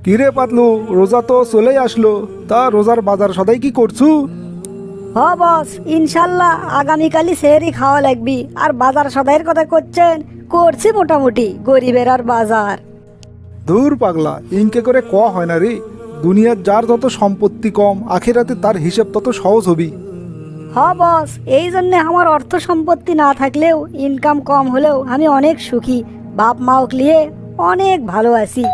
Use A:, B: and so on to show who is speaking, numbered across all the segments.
A: কিরে পাতলু, রোজা তো চলেই আসলো, তা রোজার বাজার সদাই কি করছু?
B: হ বস, ইনশাল্লাহ আগামীকালই সেহরি খাওয়া লাগবি। আর বাজার সদাইয়ের কথা করছি মোটামুটি গরিবের আর বাজার।
A: দূর পাগলা, ইনকে করে হয় না রে। দুনিয়ার যার যত সম্পত্তি কম, আখিরাতে তার হিসেব তত সহজ হবি।
B: হ বস, এই জন্যে আমার অর্থ সম্পত্তি না থাকলেও, ইনকাম কম হলেও আমি অনেক সুখী। বাপ মাওক নিয়ে অনেক ভালো আছি।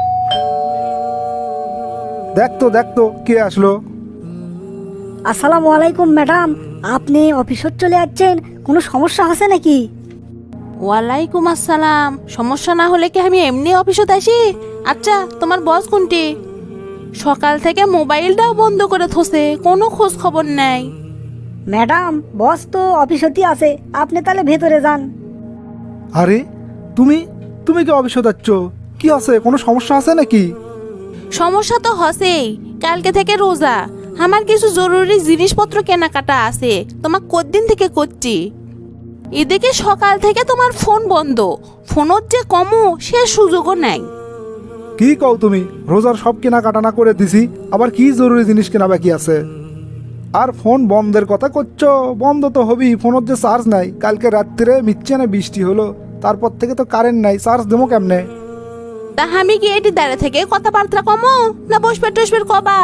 A: দেখতো কে আসলো।
B: আসসালামু আলাইকুম ম্যাডাম, আপনি অফিসত চলে যাচ্ছেন, কোনো সমস্যা আছে নাকি?
C: ওয়ালাইকুম আসসালাম। সমস্যা না হলে কি আমি এমনি অফিসত আসি? আচ্ছা, তোমার বস কোনটি? সকাল থেকে মোবাইলটাও বন্ধ করে থসে, কোনো খোঁজ খবর নেই।
B: ম্যাডাম, বস তো অফিসতই আছে, আপনি তাহলে ভেতরে যান।
A: আরে তুমি তুমি কি অফিসে যাচ্ছ? কি আছে, কোনো সমস্যা আছে নাকি?
C: সমস্যা তো হসেই, কালকে থেকে রোজা। আমার কিছু জরুরি জিনিসপত্র কেনাকাটা আছে, তোমার কতদিন থেকে করছি। এদিকে সকাল থেকে তোমার ফোন বন্ধ, ফোনত যে কমো সে সুযোগও নাই।
A: কি কও তুমি? রোজার সব কেনাকাটা না করে দিছি, আবার কি জরুরি জিনিস কেনা বাকি আছে? আর ফোন বন্ধের কথা করছো? বন্ধ তো হবি, ফোনত যে চার্জ নাই। কালকে রাত্রে মিচ্ছে না বৃষ্টি হলো, তারপর থেকে তো কারেন্ট নাই, চার্জ দেবো কেমনে?
C: তা আমি কি এটি দাঁড়ে থেকে কথাবার্তা কমো, না বসবে টসবে কবা?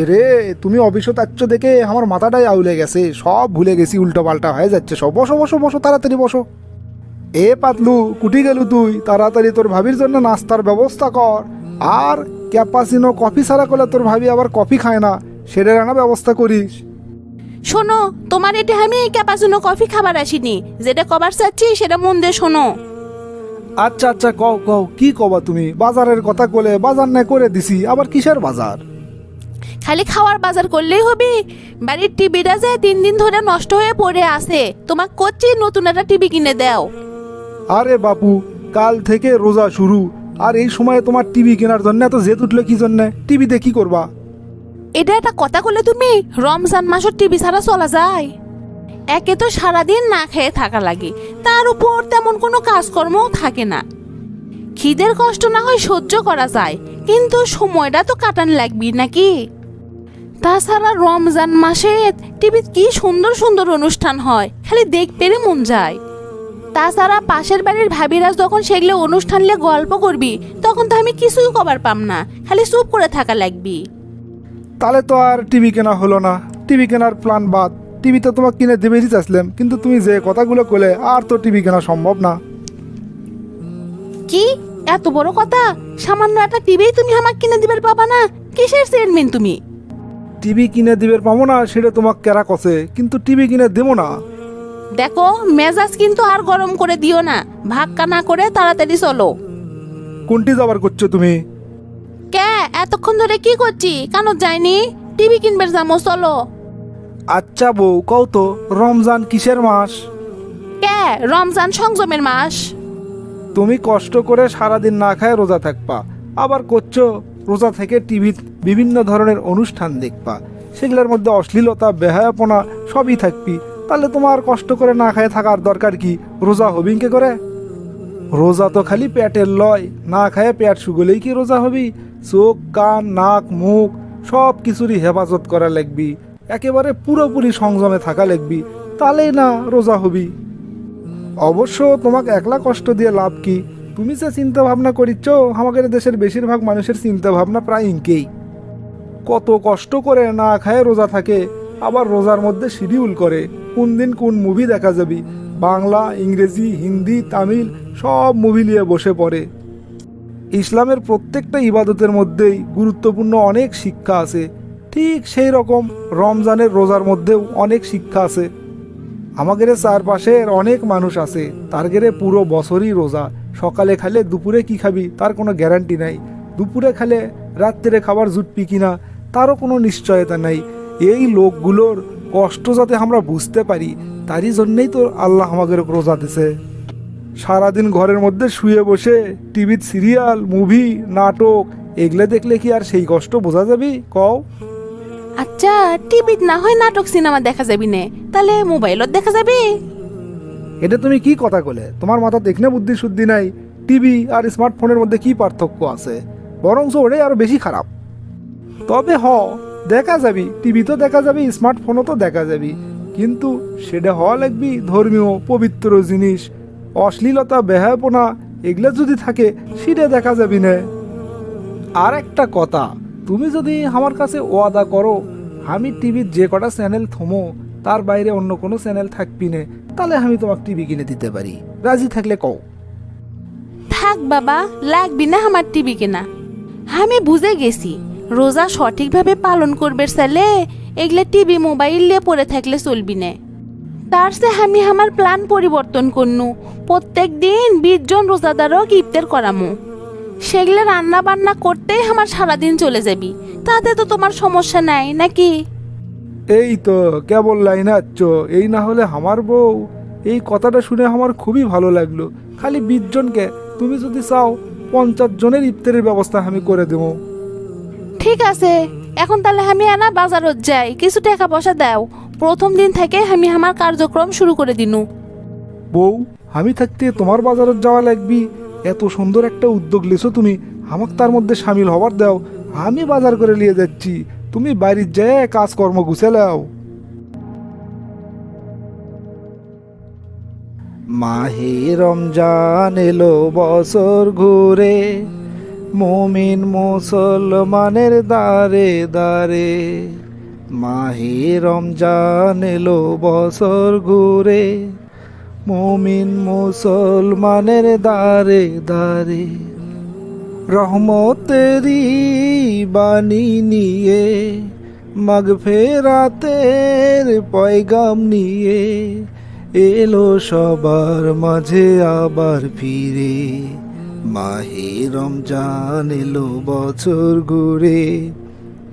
A: রে, তুমি অফিসে যাচ্ছ দেখে আমার মাথাটাই আউলে গেছে, সব ভুলে গেছি, উল্টো পাল্টা হয়ে যাচ্ছে সব। বসো বসো বসো, তাড়াতাড়ি বসো। এ পাতলু, কুটি গেলু তুই? তাড়াতাড়ি তোর ভাবির জন্য নাস্তার ব্যবস্থা কর। আর ক্যাপাচিনো কফি ছাড়া করলে তোর ভাবি আবার কফি খায় না, সেটার আনা ব্যবস্থা করিস।
C: শোনো, তোমার এটি আমি ক্যাপাচিনো কফি খাবার আসিনি, যেটা কবার চাচ্ছি সেটা মন দিয়ে শোনো।
A: আচ্ছা আচ্ছা, কও কি কবা তুমি? বাজারের কথা বলে বাজার না করে দিছি, আবার কিসের বাজার?
C: খালি খাওয়ার বাজার করলেই হবে? বাড়ির টিভিটা যে 3 দিন ধরে নষ্ট হয়ে পড়ে আছে, তোমাক করছি নতুন একটা টিভি কিনে দাও।
A: আরে বাপু, কাল থেকে রোজা শুরু, আর এই সময়ে তোমার টিভি কেনার জন্য এত জেদ উঠলে কি জন্য? টিভিতে কি করবা?
C: এটা একটা কথা বলে তুমি? রমজান মাসের টিভি ছাড়া চলা যায়? একে তো সারাদিন না খেয়ে থাকা লাগে, তার উপর তেমন কোনো কাজকর্মও থাকে না। খিদের কষ্ট না হয় সহ্য করা যায়, কিন্তু সময়টা তো কাটান লাগবি নাকি? তাছাড়া রমজান মাসে টিভিত কি সুন্দর সুন্দর অনুষ্ঠান হয়, খালি দেখতে মন যায়। তাছাড়া পাশের বাড়ির ভাবিরা যখন সেগুলো অনুষ্ঠান নিয়ে গল্প করবি, তখন তো আমি কিছুই কবার পাম না, খালি চুপ করে থাকা লাগবি।
A: তাহলে তো আর টিভি কেনা হলো না। টিভি কেনার প্ল্যান বাদ। টিভি তো তোমাকে কিনে দেবেই চাইছিলাম, কিন্তু তুমি যে কথাগুলো বলে আর তো টিভি কেনা সম্ভব না।
C: কি এত বড় কথা? সামান্য একটা টিভি তুমি আমাকে কিনে দিবার পাবা না? কিসের চেয়ারম্যান তুমি?
A: টিভি কিনে দিবে পাবো না সেটা তোমাকে কেরা কছে, কিন্তু টিভি কিনে দেবো না।
C: দেখো, মেজাজ কিন্তু আর গরম করে দিও না, ভাক্কা না করে তাড়াতাড়ি চলো।
A: কোনটি যাবার করছো তুমি?
C: কে এতক্ষণ ধরে কি করছি? কেন যাইনি? টিভি কিনবার যাবো, চলো।
A: আচ্ছা বউ, কও তো, রমজান কিসের মাস?
C: কে রমজান সংযমের মাস।
A: তুমি কষ্ট করে সারাদিন না খায় রোজা থাকবা, আবার করছো রোজা থেকে টিভি বিভিন্ন ধরনের অনুষ্ঠান দেখবা, সেগুলোর মধ্যে অশ্লীলতা বেহায়াপনা সবই থাকবি। তাহলে তোমার কষ্ট করে না খায় থাকার দরকার কি? রোজা হবি কে করে? রোজা তো খালি পেটের লয়, না খায় পেট শুগলেই কি রোজা হবি? চোখ কান নাক মুখ সব কিছুরই হেফাজত করা লাগবি, একেবারে পুরোপুরি সংযমে থাকা লাগবি, তাহলেই না রোজা হবি। অবশ্য তোমাকে একলা কষ্ট দিয়ে লাভ কি? তুমি যে চিন্তা ভাবনা করিচ্ছ, আমাদের দেশের বেশিরভাগ মানুষের চিন্তা ভাবনা প্রায় ইনকেই। কত কষ্ট করে না খায় রোজা থাকে, আবার রোজার মধ্যে শিডিউল করে কোন দিন কোন মুভি দেখা যাবি। বাংলা, ইংরেজি, হিন্দি, তামিল সব মুভি নিয়ে বসে পড়ে। ইসলামের প্রত্যেকটা ইবাদতের মধ্যেই গুরুত্বপূর্ণ অনেক শিক্ষা আছে, ঠিক সেই রকম রমজানের রোজার মধ্যেও অনেক শিক্ষা আছে। আমাদের চারপাশের অনেক মানুষ আছে, তার গেরে পুরো বছরই রোজা। সকালে খালে দুপুরে কি খাবি তার কোনো গ্যারান্টি নাই, দুপুরে খালে রাত্রে খাবার জুটবি কিনা তারও কোনো নিশ্চয়তা নাই। এই লোকগুলোর কষ্ট যাতে আমরা বুঝতে পারি, তারই জন্যেই তো আল্লাহ আমাদের রোজা দিছে। সারাদিন ঘরের মধ্যে শুয়ে বসে টিভির সিরিয়াল, মুভি, নাটক এগুলো দেখলে কি আর সেই কষ্ট বোঝা যাবি? কও।
C: আচ্ছা, টিভিত না হয় নাটক সিনেমা দেখা যাবি না, তাহলে মোবাইলত দেখা যাবে?
A: এটা তুমি কি কথা বলে? তোমার মাথা দেখনে বুদ্ধি শুদ্ধি নাই? টিভি আর স্মার্টফোনের মধ্যে কি পার্থক্য আছে? বরঞ্চ ওটাই আরো বেশি খারাপ। তবে দেখা যাবি, টিভি তো দেখা যাবি, স্মার্টফোনও তো দেখা যাবি, কিন্তু সেটা হওয়া লাগবি ধর্মীয় পবিত্র জিনিস। অশ্লীলতা বেহায়াপনা এগুলা যদি থাকে সেটা দেখা যাবি না। আর একটা কথা, তুমি যদি আমার কাছে ওয়াদা করো আমি টিভির যে কটা চ্যানেল থমো তার বাইরে অন্য কোনো চ্যানেল থাকবি না, তাহলে আমি তোমাকে টিভি কিনে দিতে পারি। রাজি থাকলে কও।
C: থাক বাবা, লাগবি না আমার টিভি কেনা। আমি বুঝে গেছি রোজা সঠিকভাবে পালন করবে চাইলে এগুলো টিভি মোবাইল নিয়ে পড়ে থাকলে চলবি না। তার সে আমি আমার প্ল্যান পরিবর্তন করনু, প্রত্যেক দিন 20 জন রোজাদারও ইফতার করামু। সেগুলো রান্না বান্না করতেই আমার সারাদিন চলে যাবি, তাতে তো তোমার সমস্যা নাই নাকি?
A: এই তো কেবল লাইনে আচ্ছ, এই না হলে আমার বউ। এই কথাটা শুনে আমার খুবই ভালো লাগলো। খালি 20 জনকে, তুমি যদি চাও 50 জনের ইফতারের ব্যবস্থা আমি করে দেবো।
C: ঠিক আছে, এখন তাহলে আমি আনা বাজারত যাই, কিছু টাকা পয়সা দাও। প্রথম দিন থেকে আমি আমার কার্যক্রম শুরু করে দিনু।
A: বউ, আমি থাকতে তোমার বাজারত যাওয়া লাগবি? এত সুন্দর একটা উদ্যোগ লেছো তুমি, আমাকে তার মধ্যে সামিল হবার দাও। আমি বাজার করে নিয়ে যাচ্ছি, তুমি বাড়ির যেয়ে কাজকর্ম গুছে নাও। মাহে রমজান এলো বছর ঘুরে, মুমিন মুসলমানের দারে দারে। মাহে রমজান এলো বছর ঘুরে, মুমিন মুসলমানের দারে দারে। রহমতেরি বাণী নিয়ে, মাগফেরাতের পয়গাম নিয়ে, এলো সবার মাঝে আবার ফিরে। মাহে রমজান এলো বছর ঘুরে,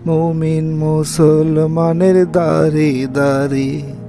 A: মুমিন মুসলমানের দারে দারে।